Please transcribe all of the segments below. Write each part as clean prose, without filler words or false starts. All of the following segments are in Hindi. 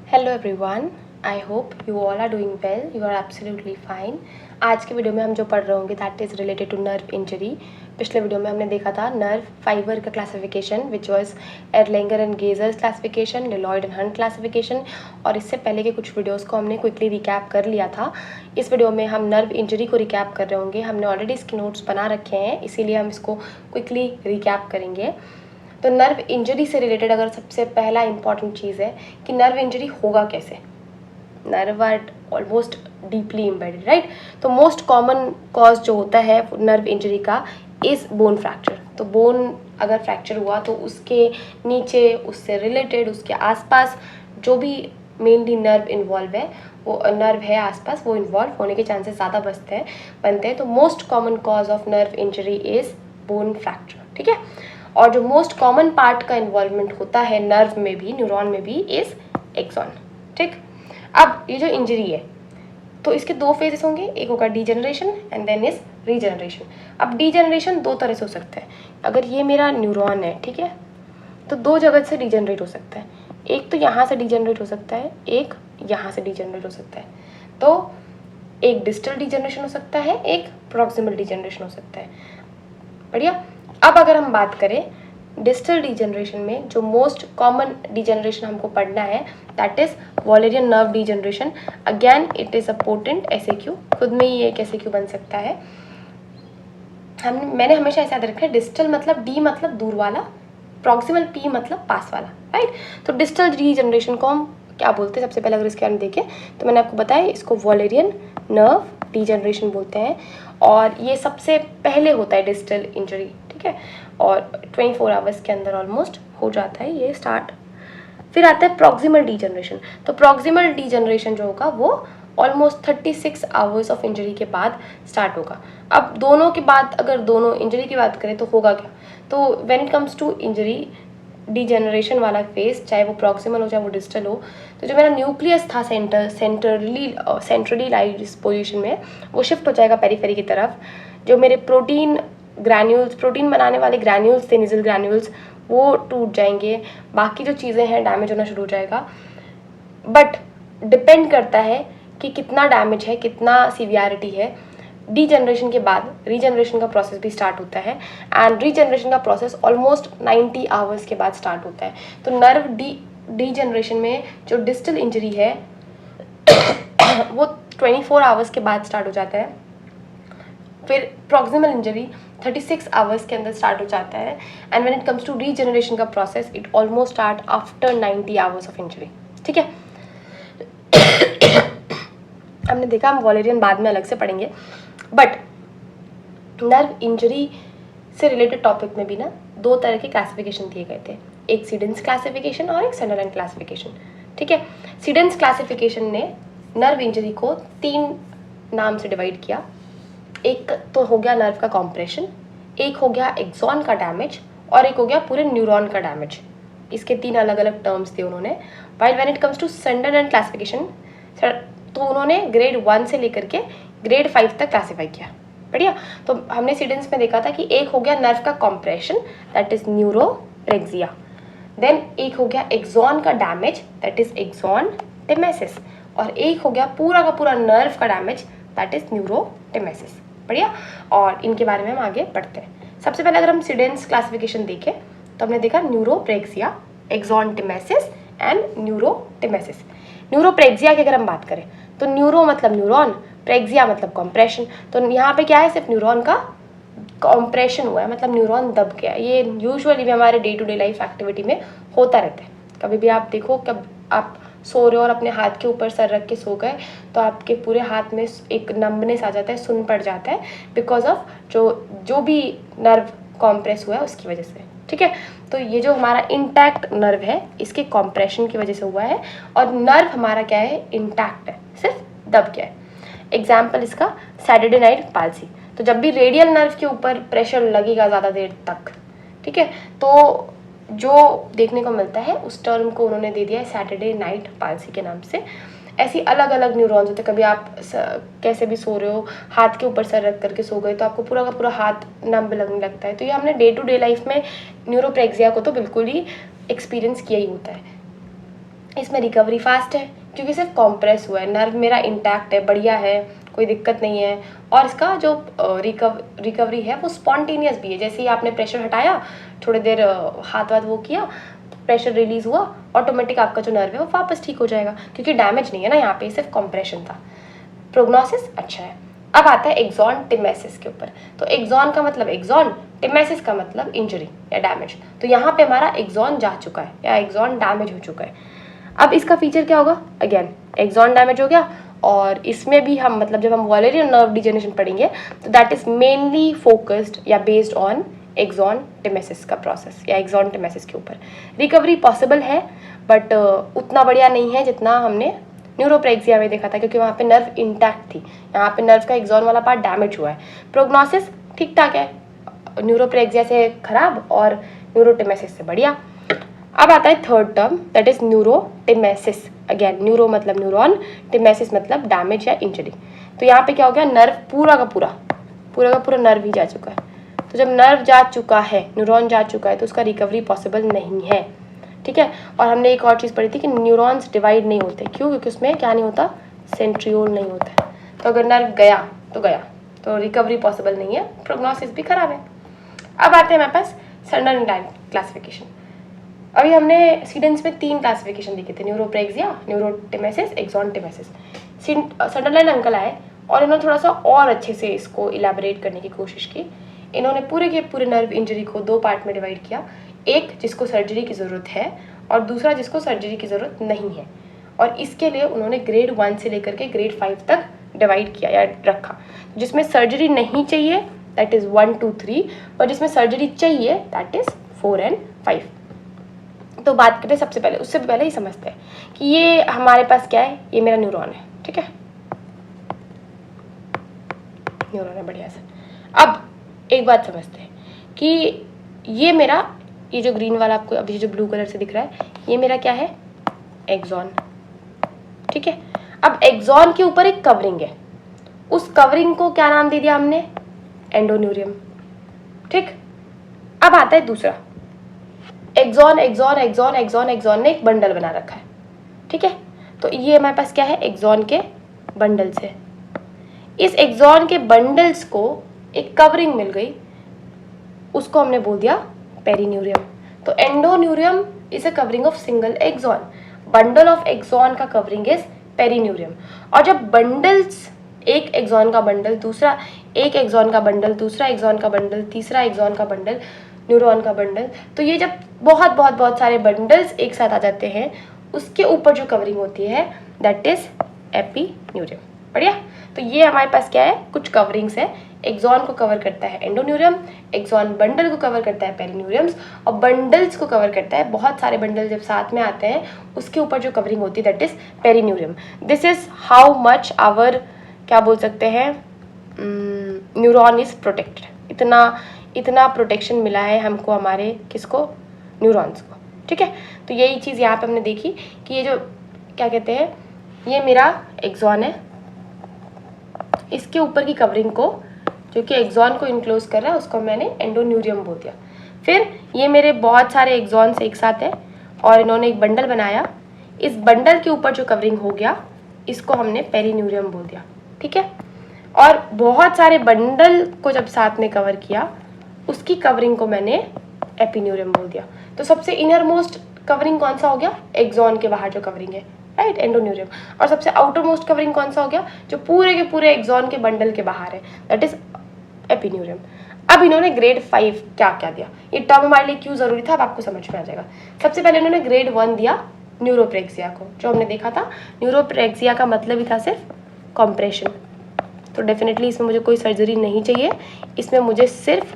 Hello everyone, I hope you all are doing well, you are absolutely fine. आज के वीडियो में हम जो पढ़ रहे होंगे that is related to nerve injury. पिछले वीडियो में हमने देखा था नर्व फाइबर का classification which was Erlanger and Gasser's classification, Lloyd and Hunt classification, और इससे पहले के कुछ वीडियोस को हमने क्विकली रिकैप कर लिया था। इस वीडियो में हम नर्व इंजरी को रिकैप कर रहे होंगे। हमने ऑलरेडी इसके नोट्स बना रखे हैं, इसीलिए हम इसको क्विकली रिकैप करेंगे। तो नर्व इंजरी से रिलेटेड अगर सबसे पहला इंपॉर्टेंट चीज़ है कि नर्व इंजरी होगा कैसे। Nerve are almost deeply embedded, right. तो मोस्ट कॉमन कॉज जो होता है नर्व इंजरी का इज़ बोन फ्रैक्चर। तो बोन अगर फ्रैक्चर हुआ तो उसके नीचे, उससे रिलेटेड, उसके आसपास जो भी मेनली नर्व इन्वॉल्व है, वो नर्व है आसपास, वो इन्वॉल्व होने के चांसेस ज़्यादा बनते हैं। तो most common cause of nerve injury is bone fracture, ठीक है। और जो मोस्ट कॉमन पार्ट का इन्वॉल्वमेंट होता है नर्व में भी, न्यूरॉन में भी, इज एक्सॉन, ठीक। अब ये जो इंजरी है तो इसके दो फेजेस होंगे, एक होगा degeneration and then is regeneration. अब डीजनरेशन दो तरह से हो सकता है। अगर ये मेरा न्यूरॉन है, ठीक है, तो दो जगह से डीजनरेट हो सकता है। एक तो यहाँ से डीजनरेट हो सकता है, एक यहाँ से डीजनरेट हो सकता है। तो एक डिस्टल डीजनरेशन हो सकता है, एक प्रॉक्सिमल डीजनरेशन हो सकता है। बढ़िया। अब अगर हम बात करें डिस्टल डीजनरेशन में, जो मोस्ट कॉमन डीजनरेशन हमको पढ़ना है that is Wallerian nerve degeneration. Again it is a potent SAQ, खुद में ही एक एसएक्यू बन सकता है। मैंने हमेशा ऐसा याद रखा है, डिस्टल मतलब डी मतलब दूर वाला, प्रॉक्सिमल पी मतलब पास वाला, राइट। तो डिस्टल डीजनरेशन को हम क्या बोलते हैं, सबसे पहले अगर इसके बारे में देखें तो मैंने आपको बताया इसको वॉलेरियन नर्व डीजनरेशन बोलते हैं, और ये सबसे पहले होता है डिस्टल इंजरी, ठीक है, और 24 आवर्स के अंदर ऑलमोस्ट हो जाता है ये स्टार्ट। फिर आता है प्रॉक्सिमल डीजनरेशन। तो प्रॉक्सिमल डीजनरेशन जो होगा वो ऑलमोस्ट 36 आवर्स ऑफ इंजरी के बाद स्टार्ट होगा। अब दोनों के बाद, अगर दोनों इंजरी की बात करें तो होगा क्या, तो when it comes to injury degeneration वाला फेज, चाहे वो प्रॉक्सिमल हो चाहे वो डिस्टल हो, तो जो मेरा न्यूक्लियस था सेंट्रली लाइड इस पोजीशन में, वो शिफ्ट हो जाएगा पेरीफेरी की तरफ। जो मेरे प्रोटीन बनाने वाले ग्रैन्यूल्स थे, निजल ग्रैन्यूल्स, वो टूट जाएंगे। बाकी जो चीज़ें हैं डैमेज होना शुरू हो जाएगा। बट डिपेंड करता है कि कितना डैमेज है, कितना सीवियरिटी है। डीजनरेशन के बाद रीजनरेशन का प्रोसेस भी स्टार्ट होता है, एंड रीजनरेशन का प्रोसेस ऑलमोस्ट 90 आवर्स के बाद स्टार्ट होता है। तो नर्व डीजनरेशन में जो डिस्टल इंजरी है वो 24 आवर्स के बाद स्टार्ट हो जाता है। फिर प्रॉक्सिमल इंजरी 36 आवर्स के अंदर स्टार्ट हो जाता है, and when it comes to regeneration का process it almost start after 90 hours of injury, ठीक है। हमने देखा, हम वॉलेरियन बाद में अलग से पढ़ेंगे, बट नर्व इंजरी से रिलेटेड टॉपिक में भी ना दो तरह के क्लासिफिकेशन दिए गए थे, एक सीडेंस क्लासिफिकेशन और एक संडरलैंड क्लासिफिकेशन, ठीक है। सीडेंस क्लासिफिकेशन ने नर्व इंजरी को 3 नाम से डिवाइड किया। एक तो हो गया नर्व का कॉम्प्रेशन, एक हो गया एक्सॉन का डैमेज, और एक हो गया पूरे न्यूरॉन का डैमेज। इसके 3 अलग अलग टर्म्स थे उन्होंने। While when it comes to Sunderland classification, तो उन्होंने ग्रेड 1 से लेकर के ग्रेड 5 तक क्लासीफाई किया। बढ़िया। तो हमने सीडेंस में देखा था कि एक हो गया नर्व का कॉम्प्रेशन दैट इज न्यूरोप्रेक्सिया, देन एक हो गया एक्सॉन का डैमेज दैट इज एक्सॉनटेमेसिस, और एक हो गया पूरा का पूरा नर्व का डैमेज दैट इज न्यूरोटेमेसिस। बढ़िया। और इनके बारे में हम आगे पढ़ते हैं। सबसे पहले अगर हम सीडेंस क्लासिफिकेशन देखें तो हमने देखा न्यूरोप्रेक्सिया, एक्सॉनटेमेसिस एंड न्यूरोटेमेसिस। न्यूरोप्रेक्सिया की अगर हम बात करें तो न्यूरो मतलब न्यूरॉन, प्रेक्सिया मतलब कॉम्प्रेशन। तो यहाँ पे क्या है, सिर्फ न्यूरॉन का कॉम्प्रेशन हुआ है, मतलब न्यूरॉन दब गया। ये यूजुअली भी हमारे day to day life activity में होता रहता है। कभी भी आप देखो, कब आप सो रहे हो और अपने हाथ के ऊपर सर रख के सो गए तो आपके पूरे हाथ में एक नंबनेस आ जाता है, सुन पड़ जाता है, बिकॉज ऑफ जो भी नर्व कॉम्प्रेस हुआ है उसकी वजह से, ठीक है। तो ये जो हमारा इंटैक्ट नर्व है इसके कॉम्प्रेशन की वजह से हुआ है, और नर्व हमारा क्या है, इंटैक्ट है, सिर्फ दब गया है। एग्जाम्पल इसका सैटरडे नाइट पाल्सी। तो जब भी रेडियल नर्व के ऊपर प्रेशर लगेगा ज़्यादा देर तक, ठीक है, तो जो देखने को मिलता है उस टर्म को उन्होंने दे दिया है सैटरडे नाइट पाल्सी के नाम से। ऐसी अलग अलग न्यूरॉन्स होते हैं। कभी आप कैसे भी सो रहे हो, हाथ के ऊपर सर रख करके सो गए तो आपको पूरा का पूरा हाथ नंब लगने लगता है। तो ये हमने डे टू डे लाइफ में न्यूरोप्रेक्सिया को तो बिल्कुल ही एक्सपीरियंस किया ही होता है। इसमें रिकवरी फास्ट है क्योंकि सिर्फ कॉम्प्रेस हुआ है, नर्व मेरा इंटैक्ट है, बढ़िया है, कोई दिक्कत नहीं है। और इसका जो रिकवरी है वो स्पॉन्टेनियस भी है। जैसे ही आपने प्रेशर हटाया, थोड़ी देर हाथ वाथ वो किया, प्रेशर रिलीज हुआ, ऑटोमेटिक आपका जो नर्व है वो वापस ठीक हो जाएगा क्योंकि डैमेज नहीं है ना, यहाँ पे सिर्फ कॉम्प्रेशन था। प्रोग्नोसिस अच्छा है। अब आता है एक्सॉन टिमेसिस के ऊपर। तो एक्सॉन का मतलब एक्सॉन, टिमेसिस का मतलब इंजरी या डैमेज। तो यहाँ पे हमारा एक्सॉन जा चुका है या एक्सॉन डैमेज हो चुका है। अब इसका फीचर क्या होगा, अगेन एक्सॉन डैमेज हो गया, और इसमें भी हम मतलब जब हम वॉलेरियन नर्व डिजेनरेशन पढ़ेंगे तो दैट इज मेनली फोकस्ड या बेस्ड ऑन एक्सॉन टिमेसिस का प्रोसेस या एक्सॉन टिमेसिस के ऊपर। रिकवरी पॉसिबल है बट उतना बढ़िया नहीं है जितना हमने न्यूरोप्रेक्सिया में देखा था, क्योंकि वहाँ पे नर्व इंटैक्ट थी, यहाँ पे नर्व का एक्सॉन वाला पार्ट डैमेज हुआ है। प्रोग्नोसिस ठीक ठाक है, न्यूरोप्रेक्सिया से खराब और न्यूरोटिमेसिस से बढ़िया। अब आता है third term, that is neurotmesis. Again neuro मतलब न्यूरॉन, टिमेसिस मतलब डैमेज या इंजरी। तो यहाँ पे क्या हो गया, नर्व पूरा का पूरा नर्व ही जा चुका है। तो जब नर्व जा चुका है, न्यूरॉन जा चुका है, तो उसका रिकवरी पॉसिबल नहीं है, ठीक है। और हमने एक और चीज़ पढ़ी थी कि न्यूरॉन्स डिवाइड नहीं होते, क्यों, क्योंकि उसमें क्या नहीं होता, सेंट्रियोल नहीं होता है। तो अगर नर्व गया, तो रिकवरी पॉसिबल नहीं है, प्रोग्नोसिस भी खराब है। अब आते हैं हमारे पास संडरलैंड क्लासिफिकेशन। अभी हमने सीडेंस में 3 क्लासिफिकेशन देखे थे, न्यूरोप्रेक्सिया, न्यूरोटिमेसिस, एक्सॉन टिमेसिस। संडरलैंड अंकल आए और इन्होंने थोड़ा सा और अच्छे से इसको इलेबोरेट करने की कोशिश की। इन्होंने पूरे के पूरे नर्व इंजरी को 2 पार्ट में डिवाइड किया, एक जिसको सर्जरी की ज़रूरत है और दूसरा जिसको सर्जरी की ज़रूरत नहीं है। और इसके लिए उन्होंने ग्रेड 1 से लेकर के ग्रेड 5 तक डिवाइड किया या रखा। जिसमें सर्जरी नहीं चाहिए दैट इज़ 1 2 3, और जिसमें सर्जरी चाहिए दैट इज़ 4 and 5। तो बात करते हैं सबसे पहले, उससे पहले ही समझते हैं कि ये हमारे पास क्या है, ये मेरा न्यूरॉन है, ठीक है, न्यूरॉन है बढ़िया से। अब एक बात समझते हैं कि ये मेरा, ये जो ग्रीन वाला आपको अभी जो ब्लू कलर से दिख रहा है, ये मेरा क्या है, एक्सॉन, ठीक है। अब एक्सॉन के ऊपर एक कवरिंग है, उस कवरिंग को क्या नाम दे दिया हमने, एंडोन्यूरियम, ठीक। अब आता है दूसरा, axon axon axon axon axon ने एक बंडल बना रखा है, ठीक है। तो ये हमारे पास क्या है, एक्सॉन के बंडल्स है। इस एक्सॉन के बंडल्स को एक कवरिंग मिल गई, उसको हमने बोल दिया पेरिन्यूरियम। तो endoneurium is a covering of single axon, bundle of axon का कवरिंग इज पेरिन्यूरियम। और जब बंडल्स, एक एक्सॉन का बंडल, दूसरा एक एक्सॉन का बंडल, दूसरा एक्सॉन का बंडल, तीसरा एक्सॉन का बंडल, न्यूरॉन का बंडल, तो ये जब बहुत सारे बंडल्स एक साथ आ जाते हैं, उसके ऊपर जो कवरिंग होती है दैट इज एपिन्यूरियम, बढ़िया। तो ये हमारे पास क्या है, कुछ कवरिंग्स है। एक्सॉन को कवर करता है एंडोन्यूरियम, एक्सॉन बंडल को कवर करता है पेरिन्यूरियम्स, और बंडल्स को कवर करता है, बहुत सारे बंडल जब साथ में आते हैं उसके ऊपर जो कवरिंग होती है that is perineurium. This is how much our, क्या बोल सकते हैं, न्यूरॉन इज प्रोटेक्टेड। इतना प्रोटेक्शन मिला है हमको, हमारे किसको, न्यूरॉन्स को, ठीक है। तो यही चीज़ यहाँ पे हमने देखी कि ये जो क्या कहते हैं, ये मेरा एक्सॉन है, इसके ऊपर की कवरिंग को जो कि एक्सॉन को इनक्लोज कर रहा है उसको मैंने एंडोन्यूरियम बोल दिया। फिर ये मेरे बहुत सारे एक्सॉन्स एक साथ है और इन्होंने एक बंडल बनाया, इस बंडल के ऊपर जो कवरिंग हो गया इसको हमने पेरिन्यूरियम बोल दिया, ठीक है। और बहुत सारे बंडल को जब साथ में कवर किया उसकी कवरिंग को मैंने एपिन्यूरियम बोल दिया। तो सबसे इनर मोस्ट कवरिंग कौन सा हो गया, एक्सॉन के बाहर जो कवरिंग है, राइट, एंडोन्यूरियम। और सबसे आउटर मोस्ट कवरिंग कौन सा हो गया, जो पूरे के पूरे एक्सॉन के बंडल के बाहर है, दैट इज एपिन्यूरियम। अब इन्होंने ग्रेड 5 क्या क्या दिया, ये टर्म हमारे लिए क्यों जरूरी था, अब आपको समझ में आ जाएगा। सबसे पहले इन्होंने ग्रेड 1 दिया न्यूरोप्रेक्सिया को, जो हमने देखा था न्यूरोप्रेक्सिया का मतलब ही था सिर्फ कॉम्प्रेशन। तो डेफिनेटली इसमें मुझे कोई सर्जरी नहीं चाहिए, इसमें मुझे सिर्फ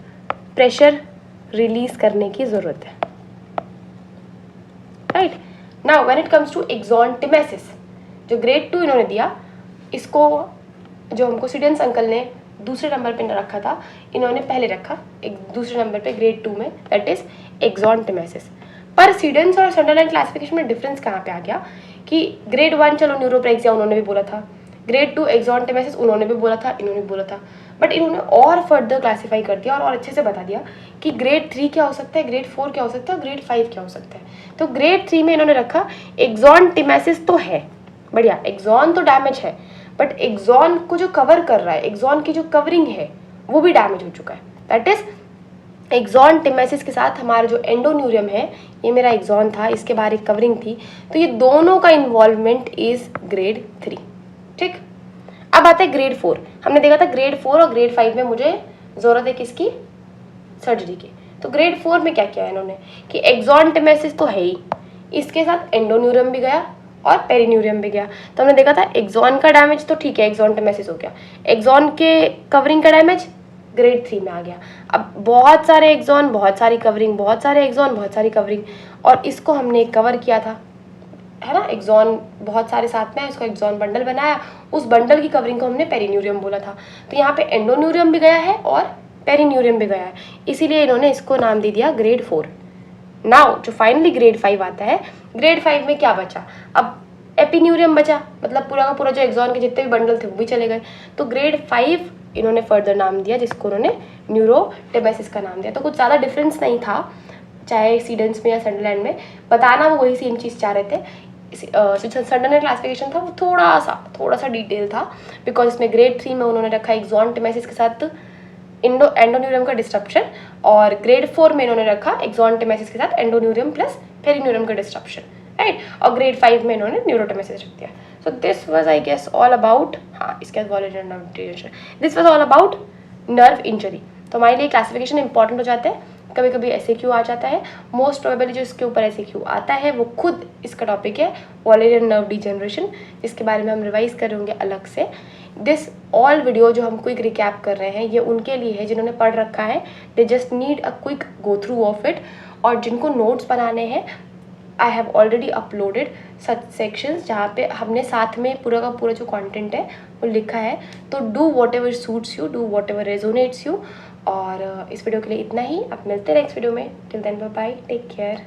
प्रेशर रिलीज करने की जरूरत है, right. Now when it comes to axonotmesis, जो ग्रेड 2 इन्होंने दिया, इसको जो हमको सीडेंस अंकल ने दूसरे नंबर पे रखा था, इन्होंने पहले रखा एक दूसरे नंबर पे ग्रेड 2 में, दैट इज एक्सॉन टिमेसिस। पर सीडेंस और संडरलैंड क्लासिफिकेशन में डिफरेंस कहाँ पे आ गया कि ग्रेड 1 चलो न्यूरोप्रेक्सिया उन्होंने भी बोला था, ग्रेड 2 एक्सॉन्टेमेसिस उन्होंने भी बोला था, इन्होंने भी बोला था, बट इन्होंने और फर्दर क्लासीफाई कर दिया और अच्छे से बता दिया कि ग्रेड 3 क्या हो सकता है, ग्रेड 4 क्या हो सकता है और ग्रेड 5 क्या हो सकता है। तो ग्रेड 3 में इन्होंने रखा एक्सॉन्टेमेसिस तो है, बढ़िया, एक्सॉन तो डैमेज है, बट एक्सॉन को जो कवर कर रहा है, एक्सॉन की जो कवरिंग है वो भी डैमेज हो चुका है। दैट इज एक्सॉन्टेमेसिस के साथ हमारा जो एंडोन्यूरियम है, ये मेरा एक्सॉन था, इसके बाहर एक कवरिंग थी, तो ये दोनों का इन्वॉल्वमेंट इज ग्रेड 3। ठीक, अब आता है ग्रेड 4। हमने देखा था ग्रेड 4 और ग्रेड 5 में मुझे जरूरत है किसकी, सर्जरी की। तो ग्रेड 4 में क्या किया इन्होंने कि एक्सॉन्टेमेसिस तो है ही, इसके साथ एंडोन्यूरियम भी गया और पेरिन्यूरियम भी गया। तो हमने देखा था एक्सॉन का डैमेज तो ठीक है, एक्सॉन्टेमेसिस हो गया, एक्सॉन के कवरिंग का डैमेज ग्रेड 3 में आ गया। अब बहुत सारे एक्सॉन, बहुत सारी कवरिंग, बहुत सारे एक्सॉन, बहुत सारी कवरिंग, और इसको हमने कवर किया था, है ना, एक्सॉन बहुत सारे साथ में है, इसको एक्सॉन बंडल बनाया, उस बंडल की कवरिंग को हमने पेरिन्यूरियम बोला था। तो यहाँ पे एंडोन्यूरियम भी गया है और पेरिन्यूरियम भी गया है, इसीलिए इन्होंने इसको नाम दे दिया ग्रेड 4। नाउ जो फाइनली ग्रेड 5 आता है, ग्रेड 5 में क्या बचा, अब एपिन्यूरियम बचा, मतलब पूरा का पूरा जो एक्सॉन के जितने भी बंडल थे वो भी चले गए। तो ग्रेड 5 इन्होंने फर्दर नाम दिया, जिसको उन्होंने न्यूरोटेमेसिस का नाम दिया। तो कुछ ज़्यादा डिफरेंस नहीं था, चाहे सीडेंस में या संडरलैंड में, बताना वो वही सेम चीज़ चाह रहे थे। संडरलैंड क्लासिफिकेशन था वो थोड़ा सा डिटेल था, बिकॉज इसमें ग्रेड 3 में उन्होंने रखा एक्सॉन्टेमेसिस के साथ एंडोन्यूरियम का डिस्ट्रप्शन, और ग्रेड 4 में इन्होंने रखा एक्सॉन्टेमेसिस के साथ एंडोन्यूरियम प्लस पेरिन्यूरियम का डिस्ट्रप्शन, राइट, और ग्रेड 5 में इन्होंने न्यूरोटेमेसिस रख दिया। So this was I guess all about, हाँ इसके बाद Wallerian nerve injury, this was all about nerve injury. तो हमारे लिए क्लासिफिकेशन इंपॉर्टेंट हो जाते हैं, कभी कभी SAQ आ जाता है, मोस्ट प्रोबेबली जो इसके ऊपर SAQ आता है वो खुद इसका टॉपिक है वॉलेरियन नर्व डिजेनरेशन, जिसके बारे में हम रिवाइज कर रहे होंगे अलग से। दिस ऑल वीडियो जो हम क्विक रिकैप कर रहे हैं ये उनके लिए है जिन्होंने पढ़ रखा है, they just need a quick go through of it, और जिनको नोट्स बनाने हैं I have already uploaded such sections जहाँ पे हमने साथ में पूरा का पूरा जो कंटेंट है वो लिखा है। तो do what ever suits you, do what ever resonates you. और इस वीडियो के लिए इतना ही, अब मिलते हैं नेक्स्ट वीडियो में। Till then bye bye, take care.